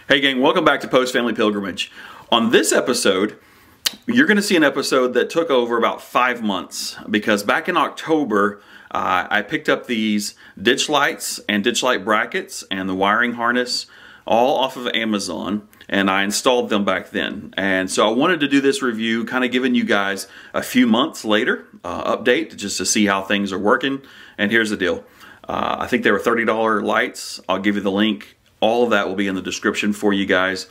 Hey gang, welcome back to Post Family Pilgrimage. On this episode, you're going to see an episode that took over about 5 months because back in October, I picked up these ditch lights and ditch light brackets and the wiring harness all off of Amazon, and I installed them back then. And so I wanted to do this review, kind of giving you guys a few months later update just to see how things are working. And here's the deal. I think they were $30 lights. I'll give you the link. All of that will be in the description for you guys.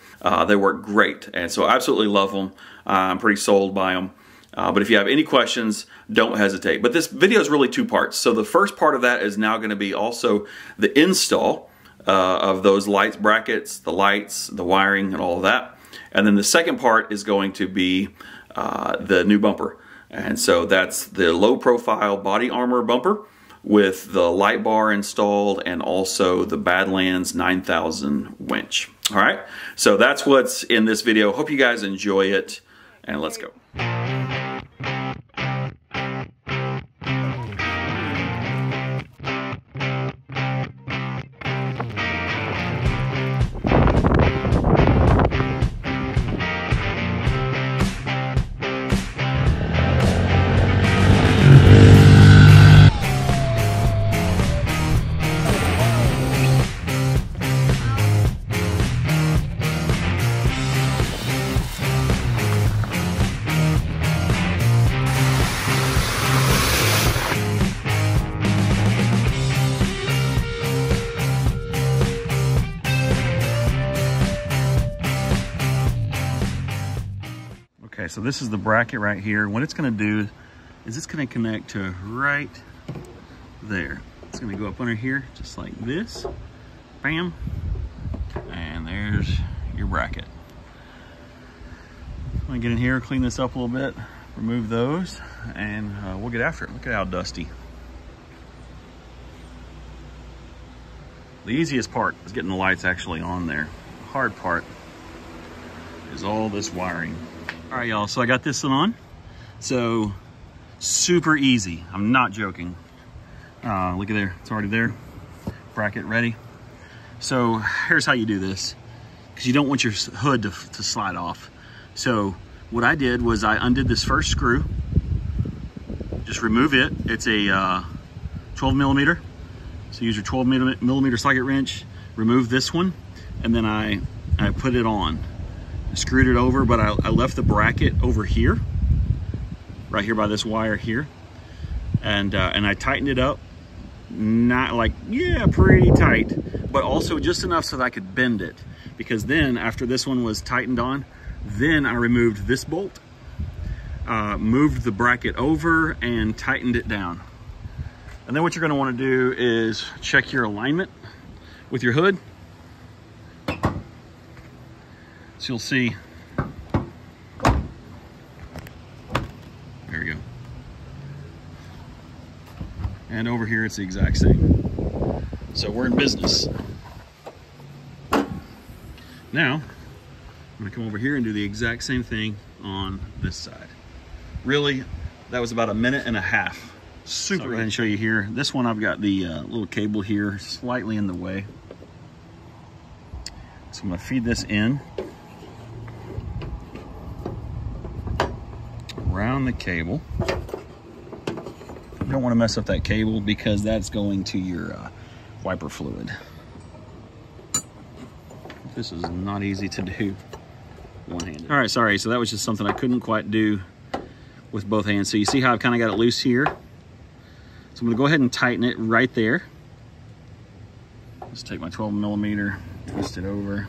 They work great, and so I absolutely love them. I'm pretty sold by them. But if you have any questions, don't hesitate. But this video is really 2 parts. So the first part of that is now going to be also the install of those lights, brackets, the lights, the wiring, and all of that. And then the second part is going to be the new bumper. And so that's the low profile body armor bumper with the light bar installed and also the Badlands 9000 winch. All right, so that's what's in this video. Hope you guys enjoy it, and let's go. Okay, so this is the bracket right here. What it's going to do is it's going to connect to right there. It's going to go up under here just like this. Bam. And there's your bracket. I'm going to get in here, clean this up a little bit, remove those, and we'll get after it. Look at how dusty. The easiest part is getting the lights actually on there. The hard part is all this wiring. All right, y'all, so I got this one on. So, super easy. I'm not joking. Look at there, it's already there. Bracket ready. So, here's how you do this, because you don't want your hood to slide off. So, what I did was I undid this first screw. Just remove it. It's a 12 millimeter. So, use your 12 millimeter socket wrench. Remove this one, and then I put it on. Screwed it over, but I left the bracket over here, right here by this wire here, and I tightened it up, not like, yeah, pretty tight, but also just enough so that I could bend it, because then after this one was tightened on, then I removed this bolt, moved the bracket over and tightened it down. And then what you're going to want to do is check your alignment with your hood. So you'll see, there we go. And over here, it's the exact same. So we're in business. Now, I'm gonna come over here and do the exact same thing on this side. Really, that was about 1.5 minutes. Super. Go ahead and show you here. This one, I've got the little cable here slightly in the way. So I'm gonna feed this in. Around the cable. You don't want to mess up that cable because that's going to your wiper fluid. This is not easy to do one-handed. All right, sorry, so that was just something I couldn't quite do with both hands. So you see how I've kind of got it loose here? So I'm gonna go ahead and tighten it right there. Just take my 12 millimeter, twist it over.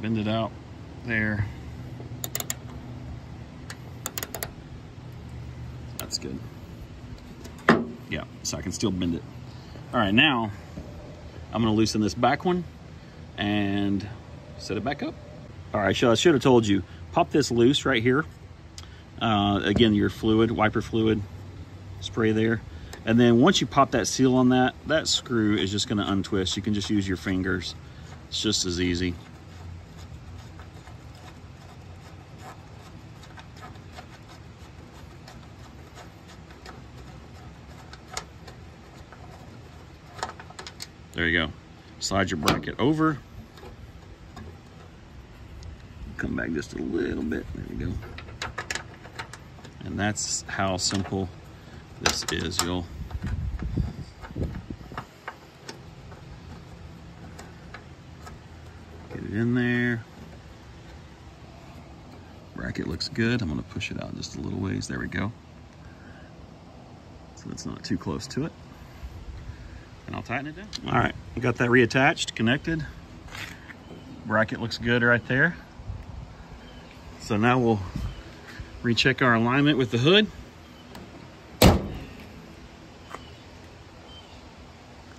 Bend it out. There. That's good. Yeah, so I can still bend it. All right, now I'm gonna loosen this back one and set it back up. All right, so I should have told you, pop this loose right here. Again, your fluid, wiper fluid, spray there. And then once you pop that seal on that, that screw is just gonna untwist. You can just use your fingers. It's just as easy. There you go. Slide your bracket over. Come back just a little bit. There we go. And that's how simple this is. You'll get it in there. Bracket looks good. I'm going to push it out just a little ways. There we go. So it's not too close to it. And I'll tighten it down. All right, I got that reattached, connected. Bracket looks good right there. So now we'll recheck our alignment with the hood.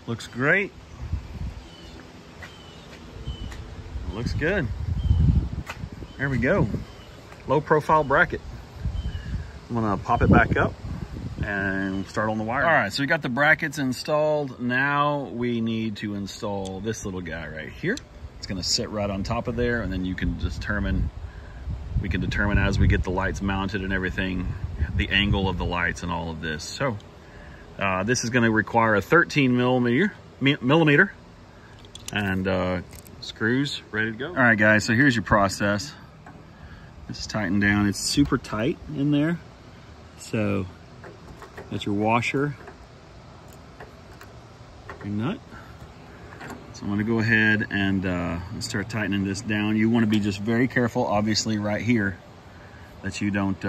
Looks great. Looks good. There we go. Low profile bracket. I'm gonna pop it back up and start on the wire. All right, so we got the brackets installed. Now we need to install this little guy right here. It's gonna sit right on top of there, and then you can determine, we can determine as we get the lights mounted and everything, the angle of the lights and all of this. So this is gonna require a 13 millimeter and screws ready to go. All right guys, so here's your process. It's tightened down. It's super tight in there. So that's your washer, your nut. So I'm gonna go ahead and start tightening this down. You wanna be just very careful, obviously right here, that you don't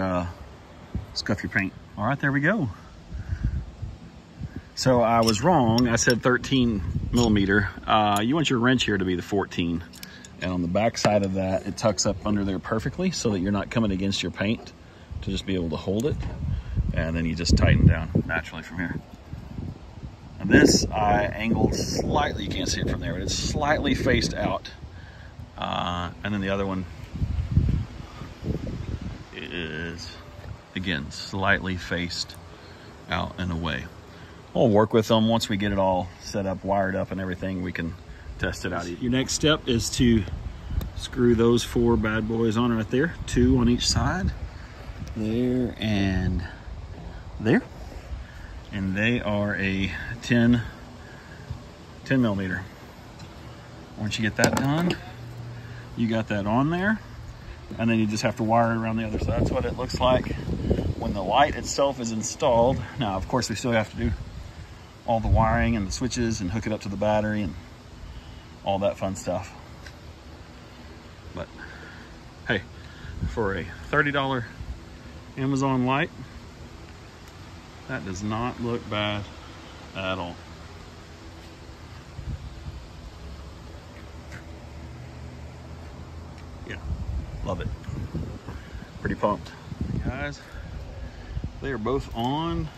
scuff your paint. All right, there we go. So I was wrong, I said 13 millimeter. You want your wrench here to be the 14. And on the back side of that, it tucks up under there perfectly so that you're not coming against your paint, to just be able to hold it. And then you just tighten down naturally from here. And this I angled slightly, you can't see it from there, but it's slightly faced out. And then the other one is, again, slightly faced out and away. We'll work with them once we get it all set up, wired up and everything. We can test it out. Your next step is to screw those 4 bad boys on right there, 2 on each side, there and there. And they are a 10 millimeter. Once you get that done, you got that on there, and then you just have to wire it around the other side. That's what it looks like when the light itself is installed. Now, of course, we still have to do all the wiring and the switches and hook it up to the battery and all that fun stuff. But hey, for a $30 Amazon light, that does not look bad at all. Yeah, love it. Pretty pumped. Guys, they are both on,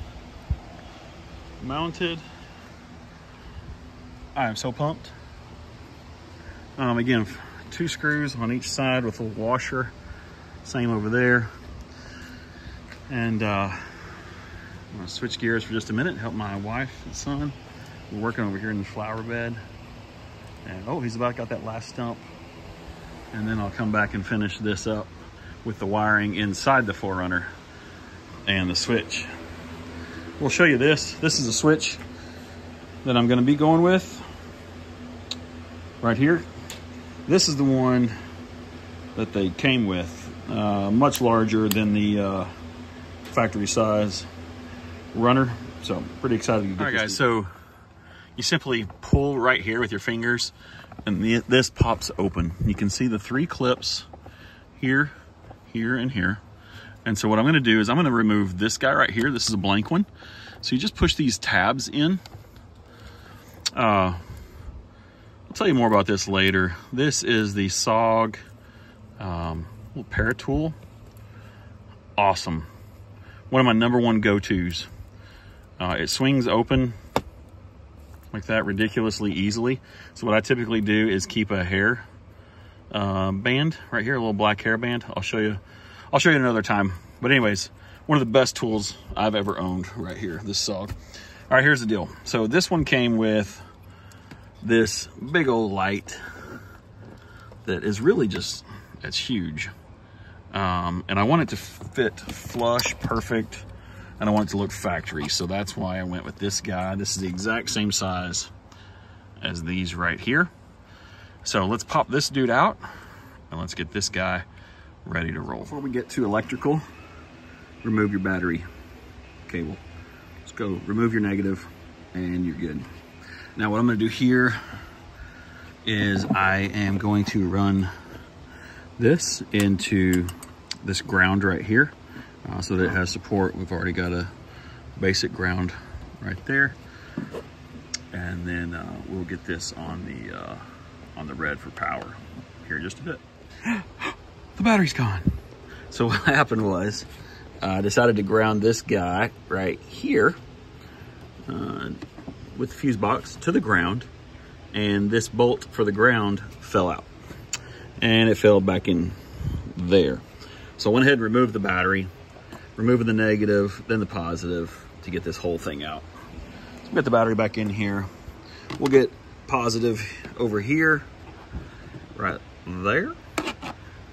mounted. I am so pumped. Again, 2 screws on each side with a washer. Same over there. And I'm gonna switch gears for just a minute, help my wife and son. We're working over here in the flower bed. And oh, he's about got that last stump. And then I'll come back and finish this up with the wiring inside the 4Runner and the switch. We'll show you this. This is a switch that I'm gonna be going with right here. This is the one that they came with, much larger than the factory size runner. So I'm pretty excited to get this. All right guys, so you simply pull right here with your fingers and this pops open. You can see the 3 clips here, here, and here. And so what I'm gonna do is I'm gonna remove this guy right here. This is a blank one. So you just push these tabs in. I'll tell you more about this later. This is the SOG little para tool. Awesome. One of my #1 go-tos. It swings open like that ridiculously easily. So what I typically do is keep a hair band right here, a little black hair band. I'll show you another time. But anyways, one of the best tools I've ever owned right here, this SOG. All right, here's the deal. So this one came with this big old light that is really just, it's huge. And I want it to fit flush, perfect, and I want it to look factory. So that's why I went with this guy. This is the exact same size as these right here. So let's pop this dude out and let's get this guy ready to roll. Before we get to electrical, remove your battery cable. Let's go remove your negative and you're good. Now what I'm gonna do here is I am going to run this into this ground right here so that it has support. We've already got a basic ground right there. And then we'll get this on the red for power here in just a bit. The battery's gone. So what happened was I decided to ground this guy right here with the fuse box to the ground, and this bolt for the ground fell out and it fell back in there. So I went ahead and removed the battery, removing the negative, then the positive to get this whole thing out. So we'll get the battery back in here. We'll get positive over here, right there,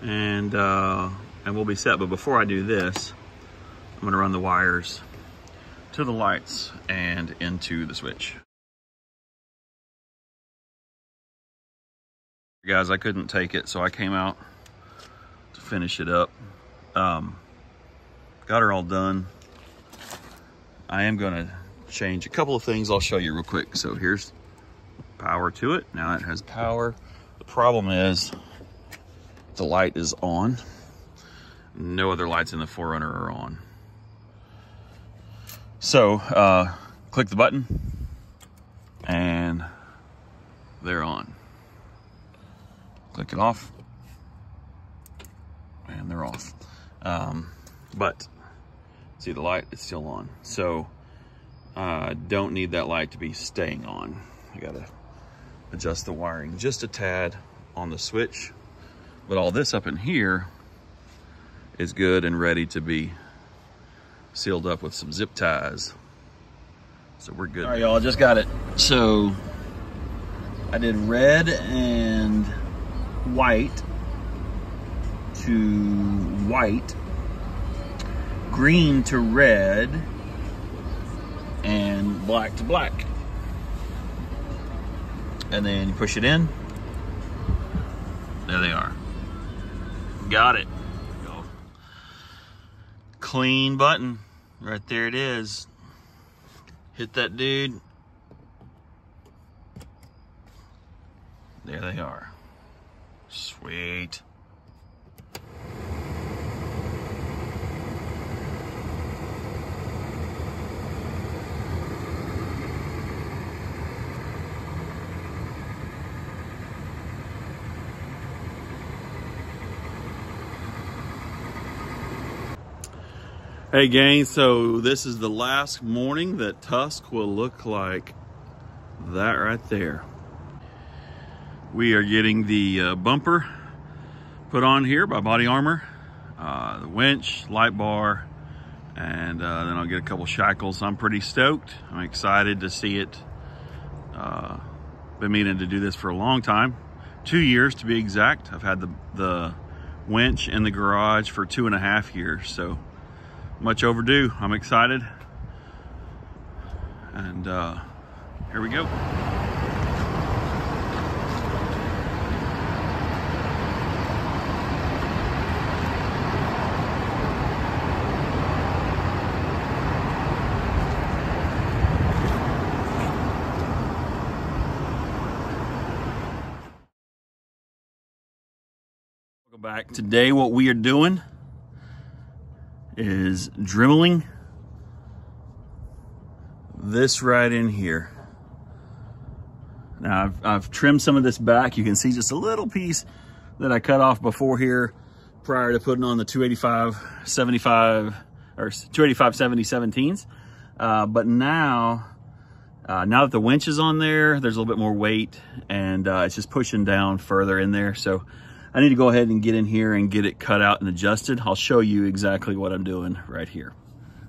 and we'll be set. But before I do this, I'm gonna run the wires to the lights and into the switch. Guys, I couldn't take it, so I came out to finish it up. Got her all done. I am gonna change a couple of things I'll show you real quick. So here's power to it. Now it has power. The problem is the light is on. No other lights in the 4Runner are on. So click the button and they're on. Click it off and they're off. But see, the light is still on. So don't need that light to be staying on. I gotta adjust the wiring just a tad on the switch, but all this up in here is good and ready to be sealed up with some zip ties. So we're good. All right, y'all, just got it. So I did red and white to white, green to red, and black to black. And then you push it in. There they are. Got it. Go. Clean button. Right there it is. Hit that dude. There they are. Sweet. Hey gang, so this is the last morning that Tusk will look like that right there. We are getting the bumper put on here by Body Armor, the winch, light bar, and then I'll get a couple shackles. I'm pretty stoked. I'm excited to see it. Been meaning to do this for a long time, 2 years to be exact. I've had the winch in the garage for 2.5 years, so much overdue. I'm excited, and here we go. Welcome back. Today what we are doing is dremeling this right in here. Now I've trimmed some of this back. You can see just a little piece that I cut off before here prior to putting on the 285/75 or 285/70/17s. But now that the winch is on there, there's a little bit more weight, and it's just pushing down further in there. So I need to go ahead and get in here and get it cut out and adjusted. I'll show you exactly what I'm doing right here.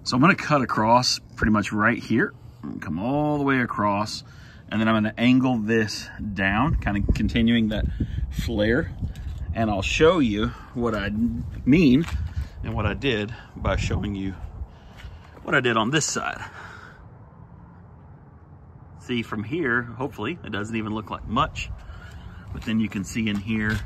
So I'm gonna cut across pretty much right here, and come all the way across, and then I'm gonna angle this down, kind of continuing that flare. And I'll show you what I mean and what I did by showing you what I did on this side. See from here, hopefully, it doesn't even look like much, but then you can see in here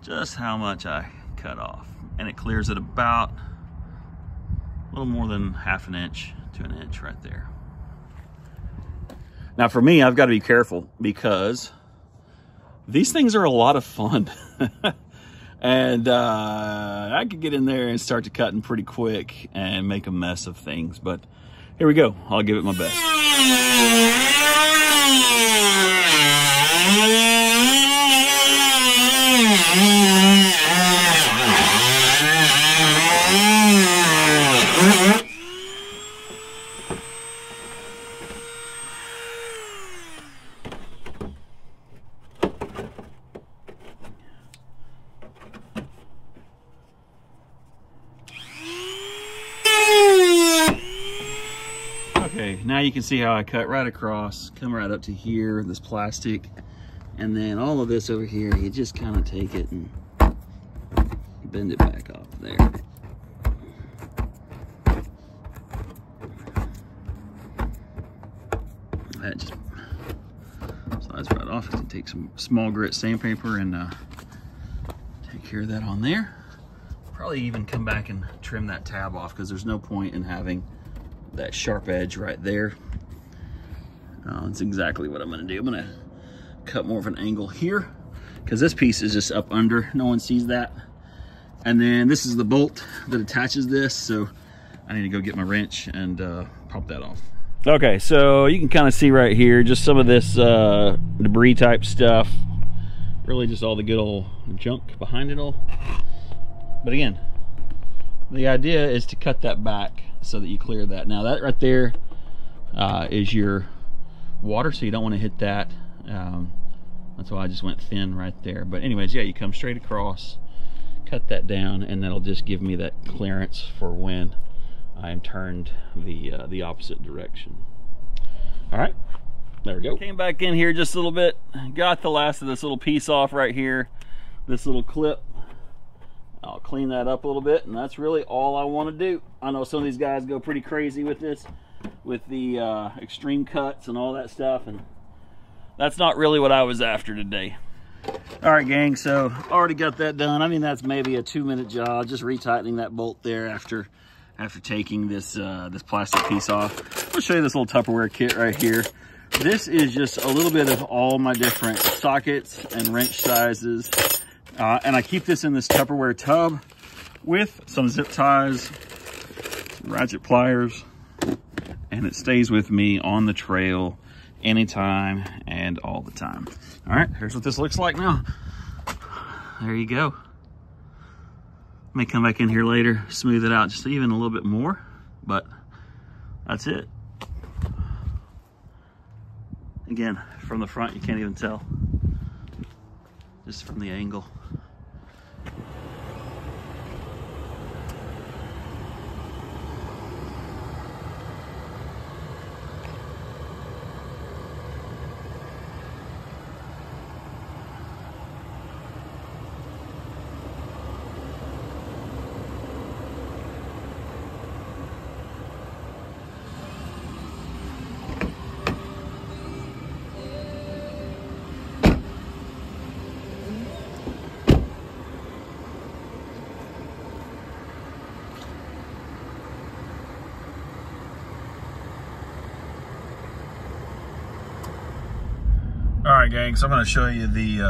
just how much I cut off. And it clears it about a little more than ½ an inch to an inch right there. Now for me, I've got to be careful because these things are a lot of fun. And I could get in there and start to cutting pretty quick and make a mess of things. But here we go. I'll give it my best. Okay, now you can see how I cut right across, come right up to here, this plastic, and then all of this over here, you just kind of take it and bend it back off there. That just slides right off. You take some small grit sandpaper and take care of that on there. Probably even come back and trim that tab off because there's no point in having that sharp edge right there. That's exactly what I'm going to do. I'm going to cut more of an angle here because this piece is just up under. No one sees that. And then this is the bolt that attaches this, so I need to go get my wrench and pop that off. Okay, so you can kind of see right here just some of this debris type stuff. Really just all the good old junk behind it all. But again, the idea is to cut that back so that you clear that. Now that right there is your water, so you don't want to hit that. That's why I just went thin right there. But anyways, yeah, you come straight across, cut that down, and that'll just give me that clearance for when I'm turned the opposite direction. All right, there we go. Came back in here just a little bit, got the last of this little piece off right here, this little clip. I'll clean that up a little bit, and that's really all I want to do. I know some of these guys go pretty crazy with this, with the extreme cuts and all that stuff, and that's not really what I was after today. All right, gang, so already got that done. I mean, that's maybe a 2-minute job, just retightening that bolt there after taking this this plastic piece off. I'll show you this little Tupperware kit right here. This is just a little bit of all my different sockets and wrench sizes. And I keep this in this Tupperware tub with some zip ties, some ratchet pliers, and it stays with me on the trail anytime and all the time. All right, here's what this looks like now. There you go. May come back in here later, smooth it out just even a little bit more, but that's it. Again, from the front, you can't even tell, just from the angle. All right, gang, so I'm going to show you the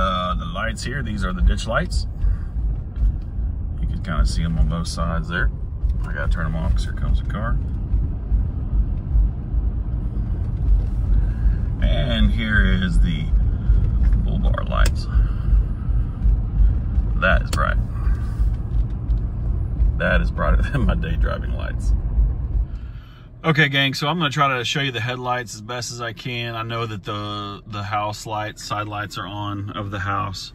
lights here. These are the ditch lights. You can kind of see them on both sides there. I got to turn them off because here comes a car. And here is the bull bar lights. That is bright. That is brighter than my day driving lights. Okay, gang, so I'm going to try to show you the headlights as best as I can. I know that the house lights, side lights are on of the house,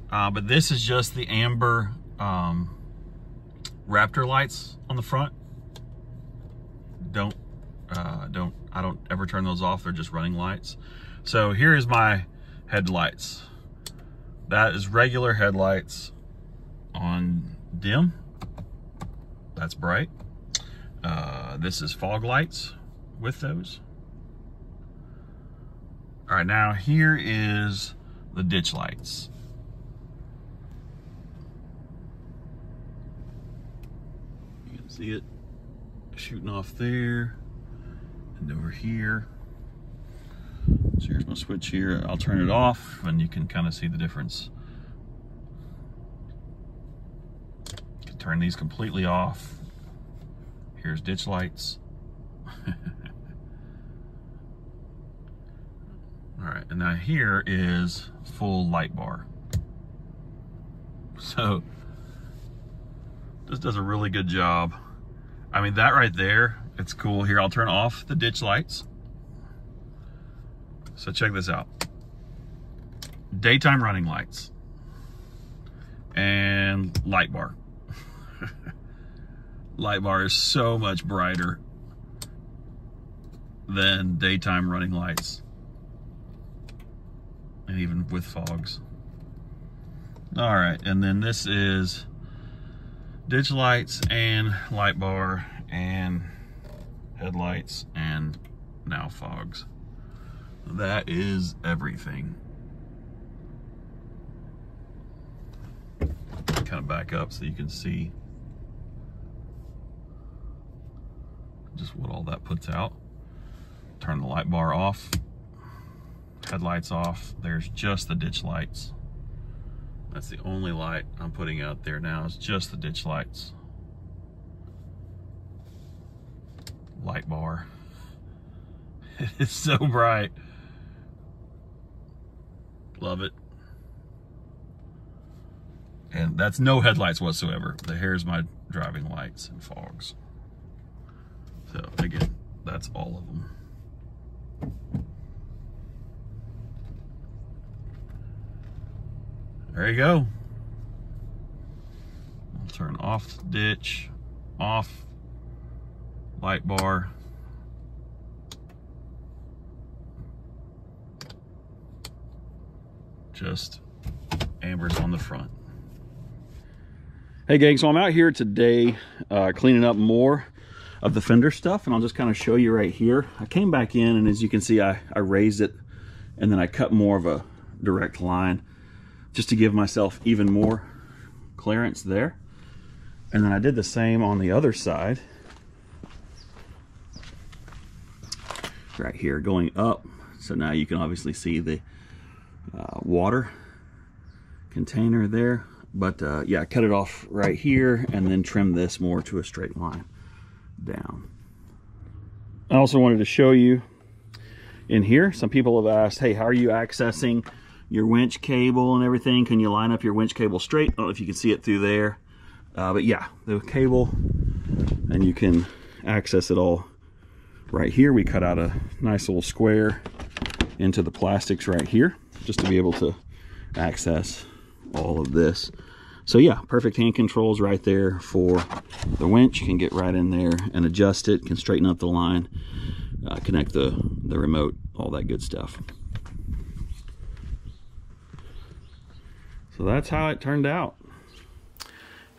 but this is just the amber Raptor lights on the front. I don't ever turn those off. They're just running lights. So here is my headlights. That is regular headlights on dim. That's bright. This is fog lights with those. All right, now here is the ditch lights. You can see it shooting off there and over here. So here's my switch here. I'll turn it off and you can kind of see the difference. You can turn these completely off. Here's ditch lights. All right, and now here is full light bar. So this does a really good job. I mean, that right there, it's cool. Here, I'll turn off the ditch lights. So check this out. Daytime running lights and light bar. Light bar is so much brighter than daytime running lights, and even with fogs. All right, and then this is ditch lights and light bar and headlights and now fogs. That is everything. Kind of back up so you can see just what all that puts out. Turn the light bar off, headlights off. There's just the ditch lights. That's the only light I'm putting out there now, is just the ditch lights. Light bar. It's so bright. Love it. And that's no headlights whatsoever. Here's my driving lights and fogs. So again, that's all of them. There you go. I'll turn off the ditch, off light bar. Just ambers on the front. Hey gang, so I'm out here today cleaning up more of the fender stuff, and I'll just kind of show you right here. I came back in, and as you can see, I raised it, and then I cut more of a direct line just to give myself even more clearance there. And then I did the same on the other side, right here going up. So now you can obviously see the water container there, but yeah, I cut it off right here and then trim this more to a straight line down. I also wanted to show you in here, some people have asked, hey, how are you accessing your winch cable and everything? Can you line up your winch cable straight? I don't know if you can see it through there, but yeah, the cable, and you can access it all right here. We cut out a nice little square into the plastics right here just to be able to access all of this. So yeah, perfect hand controls right there for the winch. You can get right in there and adjust it, can straighten up the line, connect the remote, all that good stuff. So that's how it turned out.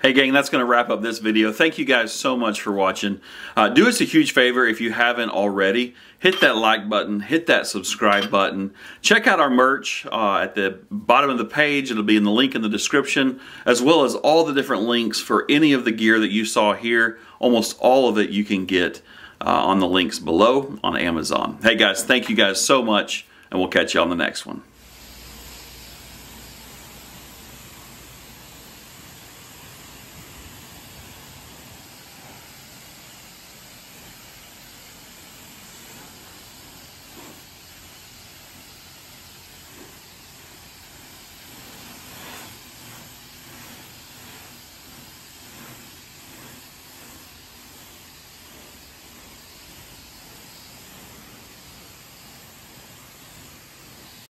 Hey gang, that's going to wrap up this video. Thank you guys so much for watching. Do us a huge favor if you haven't already. Hit that like button, hit that subscribe button. Check out our merch at the bottom of the page. It'll be in the link in the description, as well as all the different links for any of the gear that you saw here. Almost all of it you can get on the links below on Amazon. Hey guys, thank you guys so much, and we'll catch you on the next one.